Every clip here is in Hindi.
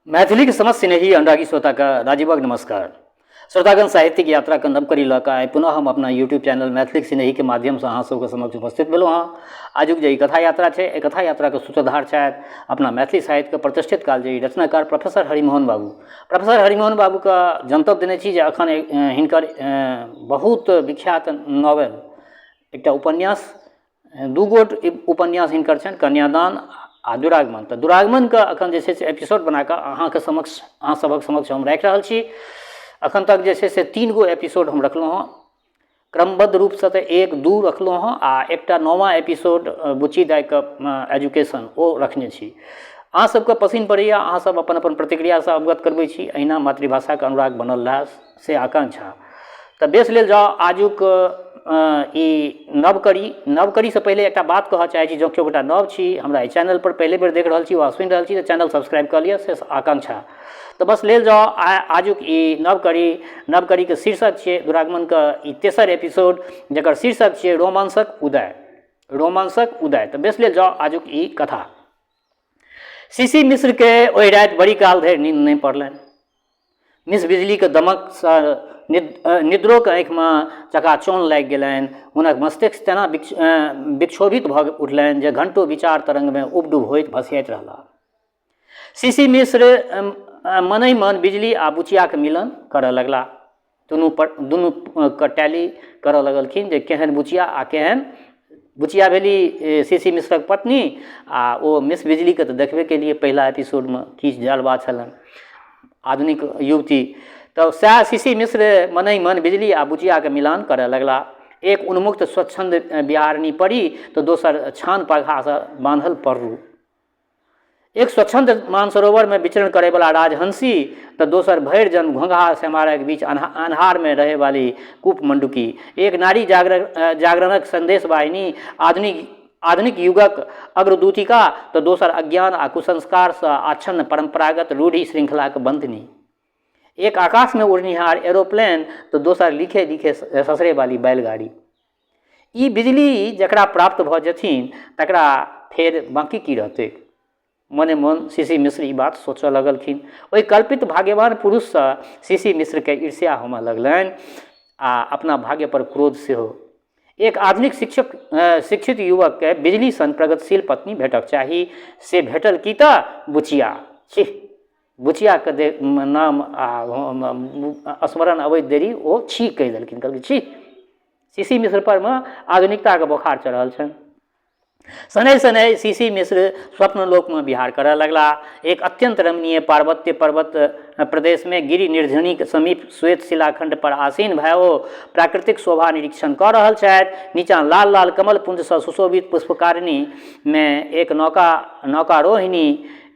मैथिली के समस्त स्नेही अनुरागी श्रोता का राजीवक नमस्कार। श्रोतागण साहित्यिक यात्रा के नव करी लऽ कऽ पुनः हम अपना यूट्यूब चैनल मैथिली स्नेही के माध्यम से अहाँ सबके समक्ष उपस्थित भेलहुँ हँ। आजुक जे कथा यात्रा है, कथा यात्रा के सूत्रधार छथि अपना मैथिली साहित्य के प्रतिष्ठित कालजयी रचनाकार प्रोफेसर हरिमोहन बाबू। प्रोफेसर हरिमोहन बाबू का जनतब देने छी जे अखन हिनकर बहुत विख्यात नॉवेल एकटा उपन्यास दू गोट उपन्यास हिनकर छनि, कन्यादान आ दुरागमन। तो दुरागमन का अखन जे से एपिसोड बना कर अहाँ सबक समक्ष हम राखि रहल छी। अखन तक जे से 3 गो एपिसोड हम रखलहुँ हँ, क्रमबद्ध रूप से तो 1-2 रखलहुँ हँ आ एकटा 9वां एपिसोड बुच्ची दाई के एजुकेशन ओ रखने छी। अहाँ सबके पसिन पड़ैए, अहाँ सब अपन अपन प्रतिक्रिया से अवगत करबै छी। अहिना मातृभाषा के अनुराग बनल रहे से आकांक्षा। तो बेस लेल जाओ आजुक नवकरी से पहले एक बात कह चाहे छी, जो केओ गोटा नव छी हमरा चैनल पर पहले बेर देख रही वा सुनि रही तो चैनल सब्सक्राइब कर लिया से आकांक्षा। तो बस लेल जाओ आजुक नवकरी के शीर्षक छे दुरागमन का तेसर एपिसोड, जकर शीर्षक छे रोमांसक उदय। तो बेस लेल जाओ आजुक कथा। सीसी मिश्र के ओहि राति बड़ी काल धरि नींद नहीं पड़लनि। मिस बिजली के दमक से निद्रो के आँखि में चकाचौन लागि गेलनि। हुनक मस्तिष्क तेना विक्षोभित भऽ उठलनि जे घंटों विचार तरंग में उबडुब होइत भसियाइत रहला। सीसी मिश्र मनहि मन बिजली आ बुचिया के मिलन करऽ लगला। दुनू के टैली करऽ लगलखिन जे केहन बुचिया आ केहन बुचिया भेली सीसी मिश्रक पत्नी आ ओ मिस बिजली के तो देखबे के लिए पहला एपिसोड में किछ जलवा छलनि, आधुनिक युवती। तो सएह सीसी मिश्र मनहि मन बिजली आ बुचिया के मिलान करऽ लगला। एक उन्मुक्त स्वच्छंद बिहारनी परी तो दोसर छान पघा से बांधल पर्रू। एक स्वच्छंद मानसरोवर में विचरण करे वाला राजहंसी तो दोसर भैर जन्म घोंघा सेमारा के बीच अन्हार में रहे वाली कूप मंडुकी। एक नारी जागरणक संदेश वाहिनी आधुनिक युगक अग्रदूतिका तो दोसर अज्ञान आ कुसंस्कार से आच्छन्न परंपरागत रूढ़ी श्रृंखला के बंधनी। एक आकाश में उड़निहार एरोप्लेन तो दोसर लिखे लिखे ससरे वाली बैलगाड़ी। ई बिजली जकरा प्राप्त भ जथिन तकरा फेर बाकी की रहते। मने मन सीसी मिश्र ई बात सोचऽ लगलखिन। ओहि कल्पित भाग्यवान पुरुष से सीसी मिश्र के ईर्ष्या होमऽ लगलनि आ अपना भाग्य पर क्रोध सेहो। एक आधुनिक शिक्षित युवक के बिजली सन प्रगतिशील पत्नी भेटक चाही, से भेटल की तऽ बुचिया। बुचिया के नाम स्मरण अबैत देरी ओ छी कहि देलखिन, कहलखिन छी। सीसी मिश्र पर में आधुनिकता के बोखार चढ़ल छनि। शनै शनै सीसी मिश्र स्वप्नलोक में विहार करऽ लगला। एक अत्यंत रमणीय पार्वत्य पर्वत प्रदेश में गिरि निर्झरनी के समीप श्वेत शिलाखंड पर आसीन भय ओ प्राकृतिक शोभा निरीक्षण कऽ रहल छथि। नीचाँ लाल लाल कमल पुंज से सुशोभित पुष्पकारिणी में एक नौकारोहिणी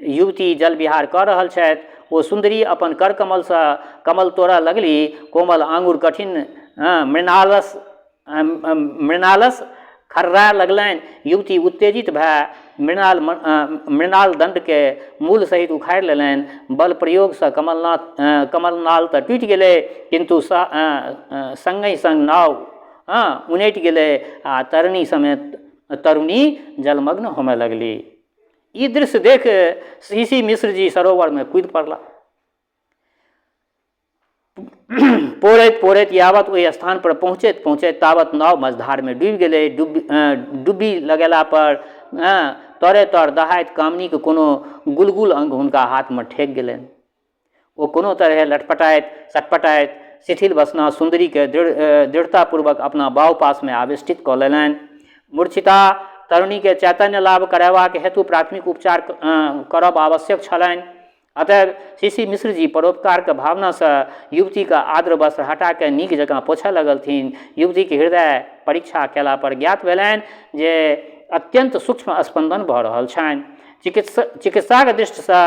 युवती जल विहार कऽ रहल छथि। ओ सुंदरी अपन कर कमल से कमल तोड़ऽ लगली। कोमल आंगुर कठिन मृणालस खर्रा लगलनि। युवती उत्तेजित भय मृणाल दंड के मूल सहित उखाड़ि लेलनि। बल प्रयोग से कमलनाल तऽ टूटि गेलै, किंतु संगहि संग नाव उनटि गेलै आ तरणी समेत तरुणी जलमग्न होमय लगली। ई दृश्य देख सीसी मिश्र जी सरोवर में कूद पड़ला। पोरैत यावत ओहि स्थान पर पहुँचैत तावत नाव मझधार में डूबि गेलै। डुब्बी लगेला पर तरे तर दहाइत कामनी के कोनो गुलगुल अंग हुनका हाथ में ठेक गेलनि। ओ कोनो तरहे लटपटाइत सटपटाइत शिथिल बसना सुंदरी के दृढ़तापूर्वक अपना बाहु पास में आविष्टित कऽ लेलनि। मूर्छिता तरुणी के चैतन्य लाभ करयबाक हेतु प्राथमिक उपचार करब आवश्यक छलनि। अतः सीसी मिश्र जी परोपकार के भावना से युवती का आद्र वस्त्र हटा के नीक जकाँ पोछऽ लगलथिन। युवती के हृदय परीक्षा केला पर ज्ञात भेलनि जे अत्यंत सूक्ष्म स्पंदन भऽ रहल छनि। चिकित्साक दृष्टि से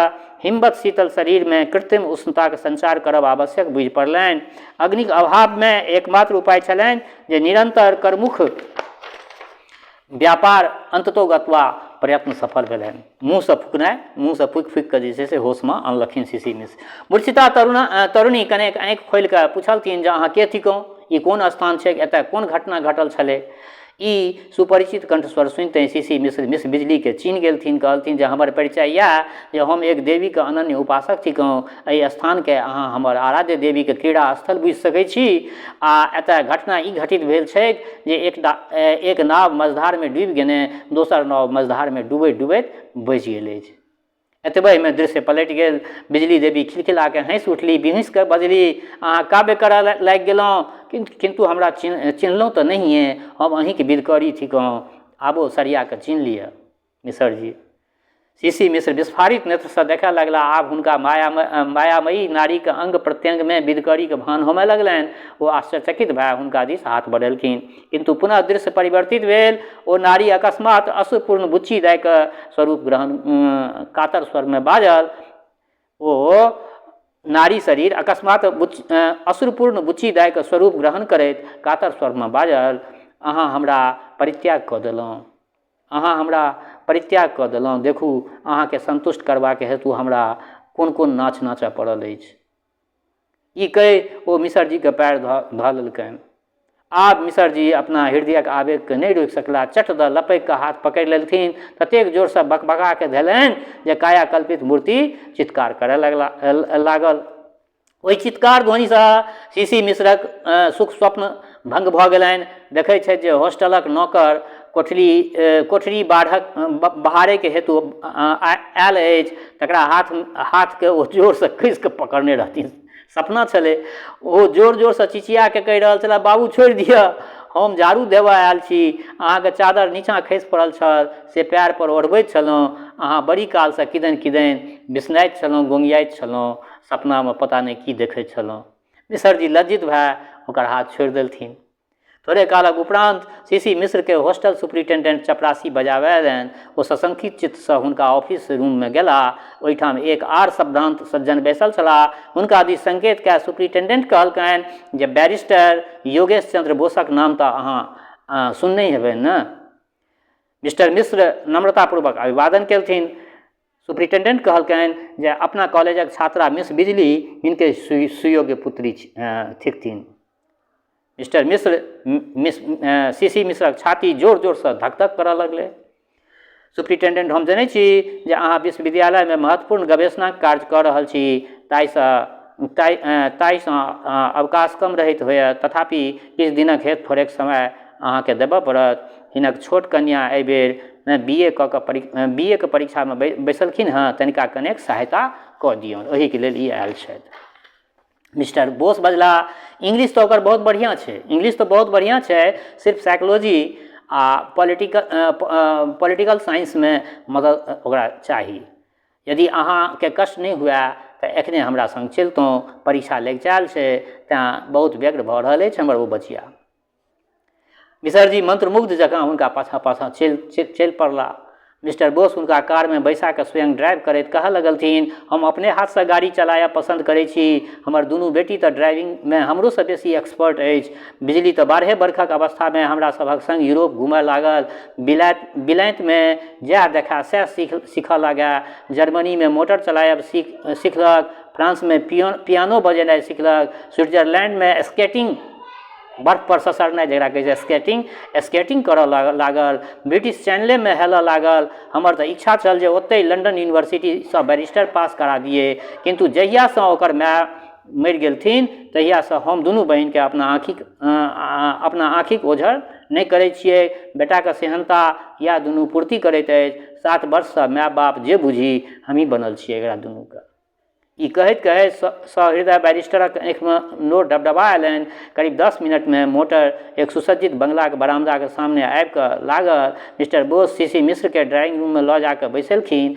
हिमवत शीतल शरीर में कृत्रिम उष्णता के संचार करब आवश्यक बुझि पड़लनि। अग्निक अभाव में एकमात्र उपाय छलनि जे निरंतर करमुख व्यापार अंततोगत्वा प्रयत्न सफल भेलनि। मुँह से फूकि के जे से होश में अनलखिन सीसी मिश्र। मूर्छिता तरुणी कनेक आँखि खोलि कऽ पूछलथिन जे अहाँ के थिकहुँ, ई कोन स्थान छै, एतऽ कोन घटना घटल छलै। ई सुपरिचित कंठस्वर सुनते सीसी मिश्र मिस बिजली के चीन गेलथिन, कहलथिन जे हमर परिचय यऽ जे हम एक देवी के अनन्य उपासक छी, एहि स्थान के अहाँ हमर आराध्य देवी के क्रीड़ा स्थल बुझि सकै छी। आ एतऽ घटना ई घटित भेल छै जे एक नाव मझधार में डूबि गेने, दोसर नाव मझधार में डूबैत डूबैत बचि गेल अछि। एतबे में दृश्य पलटि गेल, बिजली देवी खिलखिला के हँसि उठली, बिहुँसि के बजली, अहाँ काव्य करऽ लागि गेलहुँ, किंतु हमरा चिन्हलहुँ तऽ नहिए, हम अहीँके विदकरी थिकहुँ, आबो सरिया के चिन्ह लिअ। मिसर जी सीसी मिश्र विस्फारित नेत्र से देखा लगला, आब हुनका मायामयी नारी के अंग प्रत्यंग में विदकरी के भान होमय लगलनि। ओ आश्चर्यचकित भए हुनका दिस हाथ बढ़ेलखिन, किंतु पुनः दृश्य परिवर्तित भेल। ओ नारी अकस्मात अश्रुपूर्ण बुच्ची दए कऽ स्वरूप ग्रहण कातर स्वर में बाजल। ओ नारी शरीर अकस्मात अश्रुपूर्ण बुच्ची दए कऽ स्वरूप ग्रहण करैत कातर स्वर में बाजल, अहाँ हमरा परित्याग कऽ देलहुँ, अहाँ हमरा परित्याग कऽ देलहुँ, देखू अहाँके संतुष्ट करबाके हेतु हमरा कोन कोन नाच नाचऽ पड़ल अछि। ई कहि ओ मिसर जी के पैर धऽ लेलकनि। आब मिसर जी अपना हृदयक आवेग के नहीं रोकि सकला, चट दऽ लपकि कऽ हाथ पकड़ि लेलथिन, ततेक जोर से बकबका के धेलनि जे काया कल्पित मूर्ति चित्कार करय लागल। ओहि चित्कार ध्वनि से सीसी मिश्रक सुख स्वप्न भंग भऽ गेलनि। देखै छै जे हॉस्टलक नौकर कोठरी बहारे के हेतु आयल अछि, तकरा हाथ के ओ जोर से खींच के पकड़ने रहथिन। सपना छलै। ओ जोर जोर से चिचिया के कहि रहल छला, बाबू छोड़ि दिअ, हम झाड़ू देबऽ आयल छी, अहाँके चादर नीचाँ खसि पड़ल छल से पैर पर ओढ़बैत छलहुँ, अहाँ बड़ी काल से किदैन बिसनाइत छलहुँ, गोंगियाइत छलहुँ, सपना में पता नहीं की देखैत छलहुँ। मिसर जी लज्जित भए ओकर हाथ छोड़ि देलथिन। थोड़े कालक उपरांत सीसी मिश्र के हॉस्टल सुपरिटेंडेंट चपरासी बजाबे अयलनि। ओ सशंकित चित्त से हुनका ऑफिस रूम में गेला। ओहिठाम एक आर संभ्रांत सज्जन बैसल छलाह। हुनका दिस संकेत कए सुपरिटेंडेंट कहलकनि जे बैरिस्टर योगेश चंद्र बोसक नाम तऽ अहाँ सुनने हेबै ने। मिस्टर मिश्र नम्रतापूर्वक अभिवादन केलथिन। सुपरिटेंडेंट कहलकनि जे अपना कॉलेजक छात्रा मिस बिजली हिनके सुयोग्य पुत्री थिकथिन। मिस्टर मिश्र सीसी मिश्रक छाती जोर जोर से धक धक करऽ लगलै। सुपरिटेंडेंट, हम जनै छी जे अहाँ विश्वविद्यालय में महत्वपूर्ण गवेषणा कार्य कऽ रहल छी, ताहिसँ अवकाश कम रहैत होयत, तथापि किछु दिनक हेतु थोड़ेक समय अहाँके देबऽ पड़त। हिनक छोट कन्या एहि बेर BA के परीक्षा में बैसलखिन हँ, तनिका कनेक सहायता कऽ दियौन, ओहिके लेल ई आयल छथि। मिस्टर बोस बजला, इंग्लिश तो ओकर बहुत बढ़िया छै, इंग्लिश तो बहुत बढ़िया छै, सिर्फ साइकोलॉजी आ पॉलिटिकल साइंस में मदद ओकरा चाही। यदि अहाँके कष्ट नहीं हुए तऽ एखने हमरा संग चलितौं, परीक्षा लग चायल छै, तेँ बहुत व्यग्र भऽ रहल अछि हमर ओ बचिया। मिसर जी मंत्रमुग्ध जकाँ हुनका पाछाँ पाछाँ चलि पड़ला। मिस्टर बोस हुनका कार में बैसा के स्वयं ड्राइव करैत कहऽ लगलथिन, हम अपने हाथ से गाड़ी चलायब पसंद करै छी, हमर दुनू बेटी तऽ ड्राइविंग में हमरो से बेसी एक्सपर्ट अछि। बिजली तऽ 12 बरखक अवस्था में हमरा सभक संग यूरोप घूमय लागल, बिलायत में जएह देखा सएह सीखऽ लागए, जर्मनी में मोटर चलायब सीखलक, फ्रांस में पियानो बजेनाइ सीखलक, स्विट्जरलैंड में स्केटिंग बर्फ पर ससरनाइ जकरा कहै छै स्केटिंग करऽ लागल, ब्रिटिश चैनले में हेलऽ लागल। हमर तऽ इच्छा छल जे ओतहि लंदन यूनिवर्सिटीसँ बैरिस्टर पास करा दिए, किंतु जहियासँ ओकर माय मरि गेलथिन तहियासँ हम दुनू बहिनके अपना आँखिक ओझर नहीं करै छियै। बेटाके सेहनता या दुनू पूर्ति करैत अछि। 7 वर्षसँ माय बाप जे बुझी हमही बनल छियै एकरा दुनूके। ई कहैत कहैत सहृदय बैरिस्टरक आँखिमे नोर डबडबा अयलनि। करीब 10 मिनट में मोटर एक सुसज्जित बंगला के बरामदा के सामने आबि कऽ लागल। मिस्टर बोस सीसी मिश्र के ड्राइंग रूम में लऽ जाकर बैसेलखिन।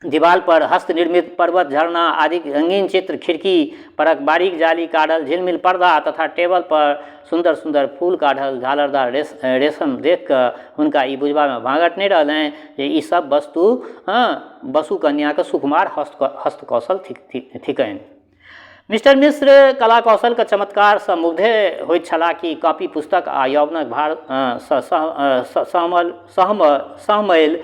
दीवाल पर हस्त निर्मित पर्वत, झरना आदि रंगीन चित्र, खिड़की परक बारीक जाली काढ़ल झिलमिल पर्दा तथा टेबल पर सुंदर सुंदर फूल काढ़ल झालरदार रेशम देख कऽ हुनका ई बुझबा में भागट नहीं रहलनि जे ई सब वस्तु बसु कन्या के सुकुमार हस्तकौशल थिकनि। मिस्टर मिश्र कला कौशल के चमत्कार से मुग्धे होइत छलाह कि कॉपी पुस्तक आ यौवनक भार सहमैल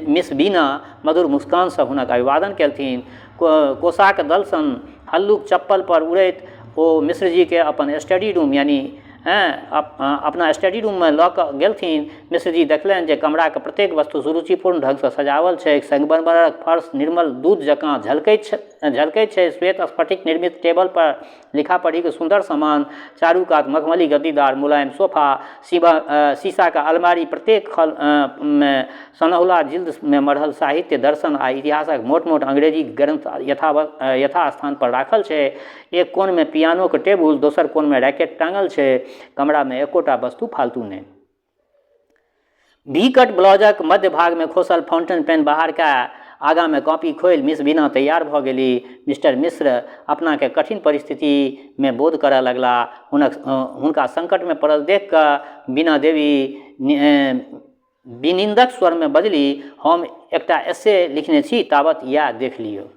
मिस बीना मधुर मुस्कान से हुनक अभिवादन केलथिन। कोसाक दल सन हल्लुक चप्पल पर उड़ैत ओ मिश्र जी के अपन स्टडी रूम यानी अपना स्टडी रूम में लऽ कऽ गेलथिन। मिश्र जी देखलनि जे कमरा के प्रत्येक वस्तु सुरुचिपूर्ण ढंग से सजावल छै। संगमरमरक फर्श निर्मल दूध जकाँ झलकैत छै। श्वेत स्फटिक निर्मित टेबल पर लिखा पढ़ी के सुंदर सामान, चारू कात मखमली गद्दीदार मुलायम सोफा, शीशा का अलमारी, प्रत्येक खल में सनहुला जिल्द में मढ़ल साहित्य, दर्शन आ इतिहासक मोट मोट अंग्रेजी ग्रंथ यथास्थान पर राखल छै। एक कोन में पियानो के टेबुल, दोसर कोन में रैकेट टांगल छै। कमरा में एकोटा वस्तु फालतू नहीं। भी कट ब्लाउजक मध्य भाग में खोसल फाउंटेन पेन बाहर का आगा में कॉपी खोल मिस बीना तैयार भ गेली। मिस्टर मिश्र अपना के कठिन परिस्थिति में बोध करऽ लगला। हुनका संकट में पड़ल देख कऽ बीना देवी विनिंदक स्वर में बजली, हम एकटा एस्से लिखने छी, ताबत या देख लियो।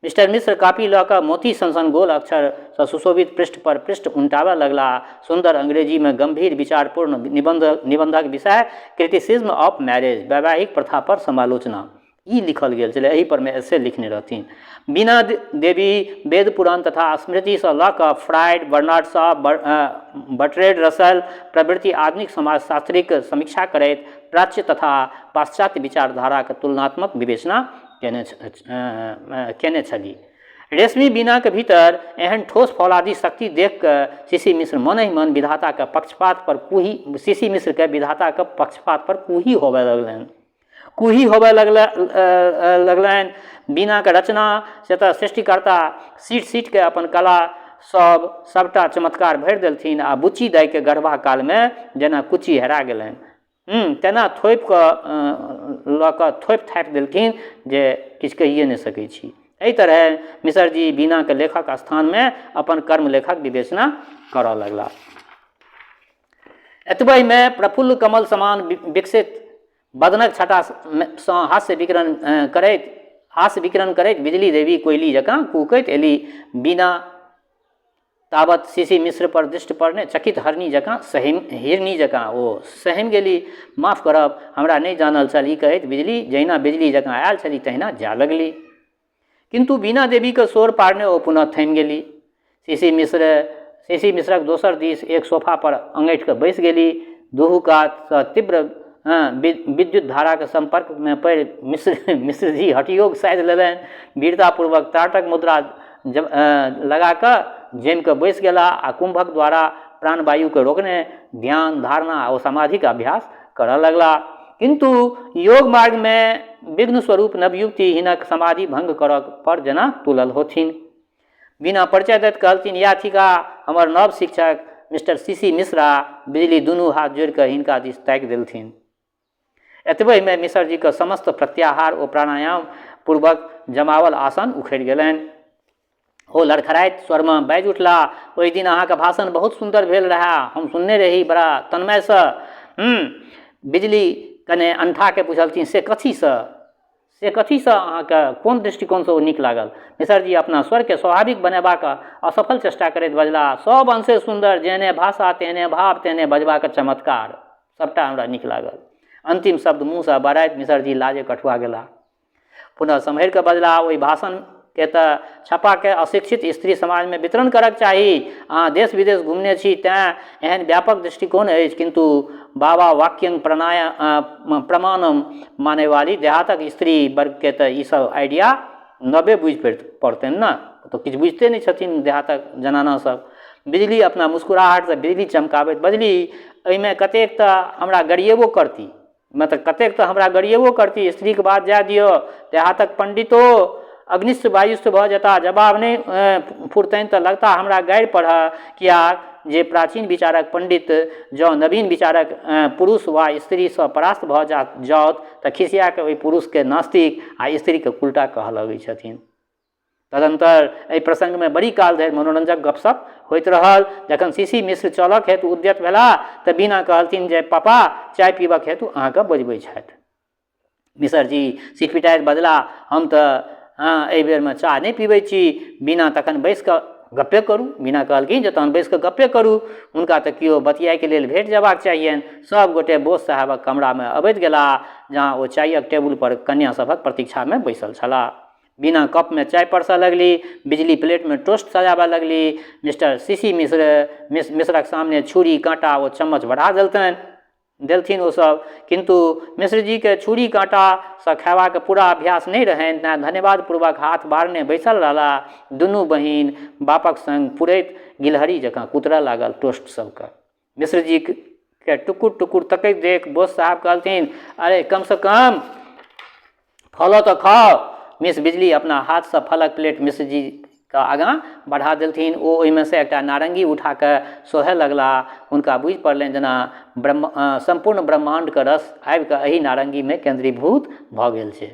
मिस्टर मिश्र कॉपी लऽ कऽ मोती सन गोल अक्षर से सुशोभित पृष्ठ पर पृष्ठ उल्टाबऽ लगला। सुंदर अंग्रेजी में गंभीर विचारपूर्ण निबंधक विषय क्रिटिसिज्म ऑफ मैरिज, वैवाहिक प्रथा पर समालोचना, ई लिखल गेल छलै। एही पर में एस्से लिखने रहथिन। बीना देवी वेद पुराण तथा स्मृति से लऽ कऽ Freud, Bernard Shaw, Bertrand Russell प्रभृति आधुनिक समाजशास्त्रिक समीक्षा करैत प्राच्य तथा पाश्चात्य विचारधारा के तुलनात्मक विवेचना केने छली। रेशमी बीना के भीतर एहन ठोस फौलादी शक्ति देख कर सीसी मिश्र मन ही मन विधाता के पक्षपात पर कुही होबे लगलनि। बीना के रचना से तो सृष्टिकर्ता सीट के अपन कला सबटा चमत्कार भरि देलथिन आ बुच्ची दाई के गर्भा काल में जेना कुची हेरा गेलनि तेना थोपि कऽ लऽ कऽ थोपि थापि देलखिन जे किछु कहिए नहि सकै छी। एहि तरह मिश्र जी बीना के लेखक स्थान में अपन कर्म लेखक विवेचना करऽ लगला। एतबहि में प्रफुल्ल कमल समान विकसित बदनक छटा सँ हास्य विकिरण करैत बिजली देवी कोयली जकाँ कूकैत एली। बीना ताबत सीसी मिश्र पर दृष्टि पड़ने चकित हिरनी जकाँ ओ सहम गेली। माफ करब, हमरा नहीं जानल छल, ई कहैत बिजली जहिना बिजली जकाँ आयल छली तहिना जा लगली। किंतु बीना देवी के शोर पारने ओ पुनः थमि गेली। सीसी मिश्रक दोसर दिस एक सोफा पर अंगैठ के बैस गेली। दुहू कात सँ तीव्र विद्युत धारा के संपर्क में पड़ि मिश्र जी हठयोग साधि लेलनि। वीरतापूर्वक त्राटक मुद्रा लगा कर जम के बैस गेला आ कुंभक द्वारा प्राणवायु के रोकने ध्यान, धारणा और समाधि का अभ्यास करऽ लगला। किंतु योग मार्ग में विघ्न स्वरूप नवयुवती हिनक समाधि भंग करऽ पर जेना तुलल होथिन। बिना परिचय दैत कहलथिन, या थिका हमर नव शिक्षक मिस्टर सीसी मिश्रा। बिजली दुनू हाथ जोड़ि कऽ हिनका दिस ताकि देलथिन। एतबहि में मिश्र जी के समस्त प्रत्याहार ओ प्राणायाम पूर्वक जमावल आसन उखड़ि गेलनि। ओ लड़खड़ाइत स्वर में बाजि उठला, ओहि दिन अहाँके भाषण बहुत सुंदर भेल रहै, हम सुनने रही बड़ा तन्मय से। बिजली कने अंठा के पूछलथिन, से कथी से अहाँके कोन दृष्टिकोण से ओ नीक लागल? मिश्र जी अपना स्वर के स्वाभाविक बनेबाक असफल चेष्टा करैत बजला, सब अंशे सुंदर, जेहने भाषा तेहने भाव तेहने बजबाक चमत्कार, सबटा हमरा नीक लागल। अंतिम शब्द मुँह से बराइत मिश्र जी लाजे कठुआ गेला। पुनः सम्हरि कऽ बजला, ओहि भाषण के तऽ छपा के अशिक्षित स्त्री समाज में वितरण करक चाही। अहाँ देश विदेश घूमने छी तें एहन व्यापक दृष्टिकोण अछि, किंतु बाबा वाक्यं प्रमाणम माने वाली देहातक स्त्री वर्ग के तऽ ई सब आइडिया नबे बुझि पड़तनि न, तो किछु बुझते नहीं छथिन देहातक जनाना सब। बिजली अपना मुस्कुराहट से बिजली चमकाबैत बजली, एहिमे कतेक तऽ हमरा गरिएबो करती, मतलब कतेक तऽ हमरा गरिएबो करती, स्त्री के बात जाय दियो, देहातक पंडितो अग्निस्थ वायुस्थ भऽ जेता, जवाब नहीं फुरतनि तऽ लगता हमरा गारि पढ़ऽ। किया जे प्राचीन विचारक पंडित जँ नवीन विचारक पुरुष वा स्त्री से परास्त भऽ जाओत तऽ खिसिया के ओहि पुरुष के नास्तिक आ स्त्री के उल्टा कहऽ लगै छथिन। तदंतर एहि प्रसंग में बड़ी काल धरि मनोरंजक गपशप होइत रहल। जखन सीसी मिश्र चलक हेतु उद्यत भेला तऽ बीना कहलथिन जे पापा चाय पीबक हेतु अहाँके बजबै छथि। मिश्र जी सिटपिटाइत बजला, हम तऽ एहि बेर में चाह नहीं पीबै छी। बीना तखन बैस कऽ गप्पे करू। बीना कहलखिन जे तहन बैस कऽ गप्पे करू, हुनका तऽ केओ बतियाए के लेल भेट जेबाक चाहियनि। सब गोटे बोस साहबक कमरा में अबैत गेला, जहाँ ओ चायक टेबुल पर कन्या सभक प्रतीक्षा में बैसल छलाह। बिना कप में चाय परसा लगली, बिजली प्लेट में टोस्ट सजाबा लगली। मिस्टर सीसी मिश्रक सामने छुरी काँटा वो चम्मच बढ़ा देलथिन ओ सब, किंतु मिश्र जी के छुरी काँटा से खेबा के पूरा अभ्यास नहीं रहन, ना धन्यवाद पूर्वक हाथ बारने बैसल रहला। दुनू बहिन बापक संग पुरैत गिलहरी जकाँ कुतरऽ लागल टोस्ट सबके। मिश्र जी के टुकुर टुकुर तकैत देख बोस साहब कहलथिन, अरे कम से कम फलो तो खाओ। मिस बिजली अपना हाथ से फलक प्लेट मिश्र जी का आगाँ बढ़ा देलथिन। ओ ओहिमे से एकटा नारंगी उठा के सोहे लगला। हुनका बुझि पड़लनि जेना संपूर्ण ब्रह्मांड के रस आबि कऽ एही नारंगी में केंद्रीभूत भऽ गेल छै।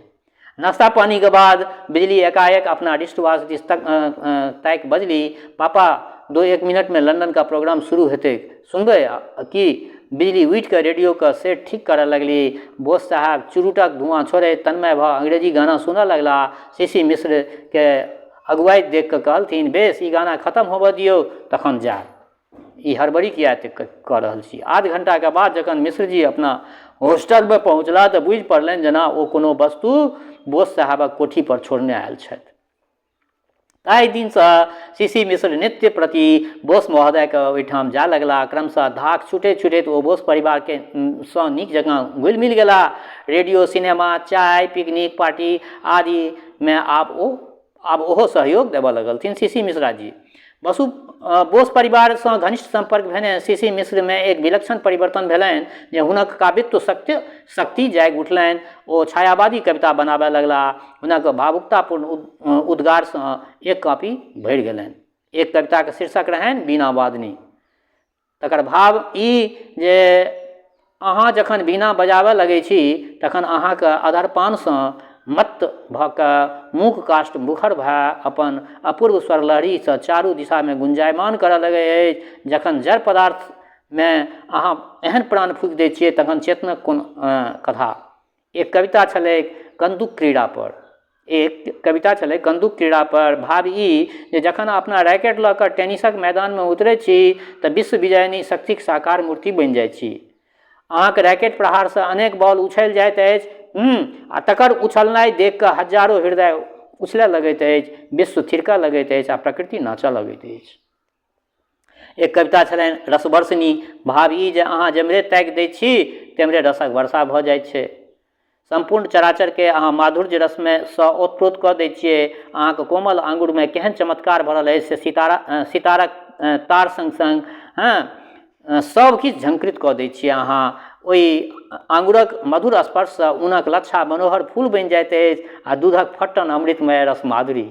नाश्ता पानी के बाद बिजली एकाएक अपना रिस्ट वॉच दिस ताकि बजली, पापा 2-1 मिनट में लंदन का प्रोग्राम शुरू हेतै, सुनबै कि? बिजली उठि के रेडियो का सेट ठीक करऽ लगली। बोस साहब चुरुटक धुआं छोड़े तन्मय भ अंग्रेजी गाना सुनऽ लगला। सीसी मिश्र के अगुवाई देख के कहलथिन, बेस ई गाना खत्म होबऽ दियौ तखन जा, ई हड़बड़ी किया कऽ रहल छी। आध घंटा के बाद जखन मिश्र जी अपना हॉस्टल में पहुँचला तऽ बुझि पड़लनि जेना ओ कोनो वस्तु बोस साहबक कोठी पर छोड़ने आयल छथि। ताहि दिन से सीसी मिश्र नित्य प्रति बोस महोदय के ओहिठाम जा लगला। क्रमशः धाक छूटैत छूटैत ओ बोस परिवार के सँ नीक जकाँ घुलि मिल गेला। रेडियो, सिनेमा, चाय, पिकनिक पार्टी आदि में आब ओहो सहयोग देबऽ लगलथिन सीसी मिश्रा जी। बोस परिवार सँ घनिष्ठ संपर्क भेने सीसी मिश्र में एक विलक्षण परिवर्तन भेलनि जे हुनक काव्यत्व शक्ति जागि उठलनि। ओ छायावादी कविता बनाबय लगला। हुनक भावुकतापूर्ण उद्गार सँ एक कॉपी भरि गेलनि। एक कविता के शीर्षक रहनि बीना वादनी। तकर भाव ई जे अहाँ जखन बीना बजाबय लगै छी तखन अहाँके अधरपान सँ मत भऽ कऽ मूक काष्ठ मुखर भऽ अपन अपूर्व स्वर लहरी सँ चारू दिशा में गुंजायमान करऽ लगै अछि। जखन जड़ पदार्थ में अहाँ एहन प्राण फूंकि दै छियै तखन चेतनक कोन कथा। एक कविता छलै कंदूक क्रीड़ा पर। भाव ई जे जखन अपना रैकेट लऽ कऽ टेनिसक मैदान में उतरै छी तऽ विश्व विजयनी शक्तिक साकार मूर्ति बनि जाइ छी। अहाँके रैकेट प्रहार से अनेक बॉल उछलि जाइत अछि, आ तकर उछलनाइ देख कऽ हजारों हृदय उछलऽ लगैत अछि, विश्व थिरकऽ लगैत अछि आ प्रकृति नाचऽ लगैत अछि। एक कविता छलनि रसवर्षिनी। भाव ई जे अहाँ जेम्हरे ताकि दै छी तेम्हरे रसक वर्षा भऽ जाइत छै। संपूर्ण चराचर के अहाँ माधुर्य रस में सँ ओतप्रोत कऽ दै छियै। अहाँके कोमल आंगुर में केहन चमत्कार भरल अछि से सितारक तार संग संग सब किछु झंकृत कऽ दै छियै। अहाँ ओहि आंगुरक मधुर स्पर्श सँ ऊनक लच्छा मनोहर फूल बनि जाइत अछि आ दूधक फट्टन अमृतमय रस माधुरी।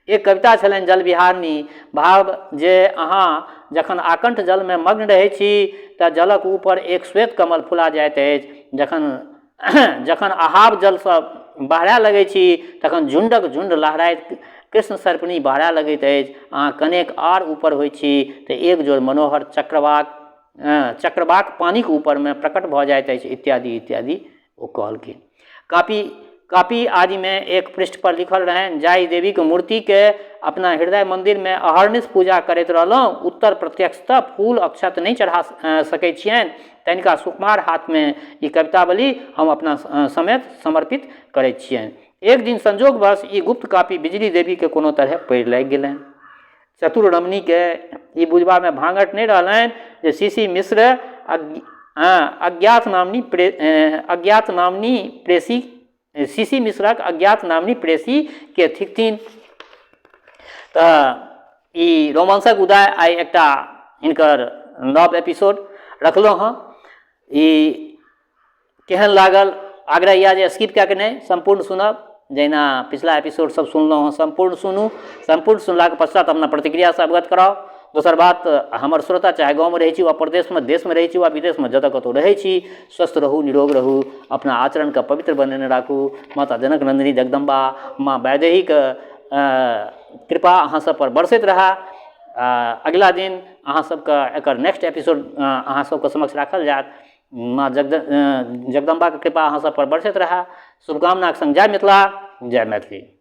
एक कविता छलनि जल विहारिणी। भाव जे अहाँ जखन आकंठ जल में मग्न रहै छी तऽ जलक ऊपर एक श्वेत कमल फुला जाइत अछि। जखन अहाब जल सँ बहरय लगै छी तखन झुंडक झुंड लहराइत कृष्ण सर्पिणी बहरय लगैत अछि। अहाँ कनेक आर ऊपर होइ छी तऽ एक जोर मनोहर चक्रवाक पानिक ऊपर में प्रकट भऽ जाइत अछि, इत्यादि इत्यादि ओ कहलखिन। कापी आदि में एक पृष्ठ पर लिखल रहनि, जाहि देवी के मूर्ति के अपना हृदय मंदिर में अहर्निश पूजा करैत रहलहुँ, उत्तर प्रत्यक्षतः फूल अक्षत नहीं चढ़ा सकै छियनि, तनिका सुकुमार हाथ में ई कवितावली हम अपना समेत समर्पित करैत छियनि। एक दिन संजोगवश ई गुप्त कापी बिजली देवी के कोनो तरह पढ़ि लागि गेलनि। चतुर रमणी के ई बुझबा में भांगट नहीं रहलनि जे सीसी मिश्र सीसी मिश्रक अज्ञात नामनी प्रेसी के थिकथिन। तऽ ई रोमांसक उदय आइ एकटा हिनकर नव एपिसोड रखलहुँ हँ। ई केहन लागल आग्रह यऽ जे स्किप कऽ के नहीं संपूर्ण सुनब। जहिना पिछला एपिसोड सब सुनलहुँ हँ संपूर्ण सुनू। संपूर्ण सुनलाक पश्चात अपना प्रतिक्रिया से अवगत कराउ। दोसर बात, हमर श्रोता चाहे गाँव में रहै छी वा प्रदेश में, देश में रहै छी वा विदेश में, जतऽ कतौ रहै छी, स्वस्थ रहू, निरोग रहू, अपना आचरण के पवित्र बनेने राखू। माता जनक नंदिनी जगदम्बा माँ वैदेही के कृपा अहाँ सब पर बरसैत रहा। अगिला दिन अहाँ सबके एकर नेक्स्ट एपिसोड अहाँ सबके समक्ष राखल जायत। माँ जगदम्बा के कृपा अहाँ सब पर बरसैत रहा। शुभकामनाक संग जय मिथिला, जय मैथिली।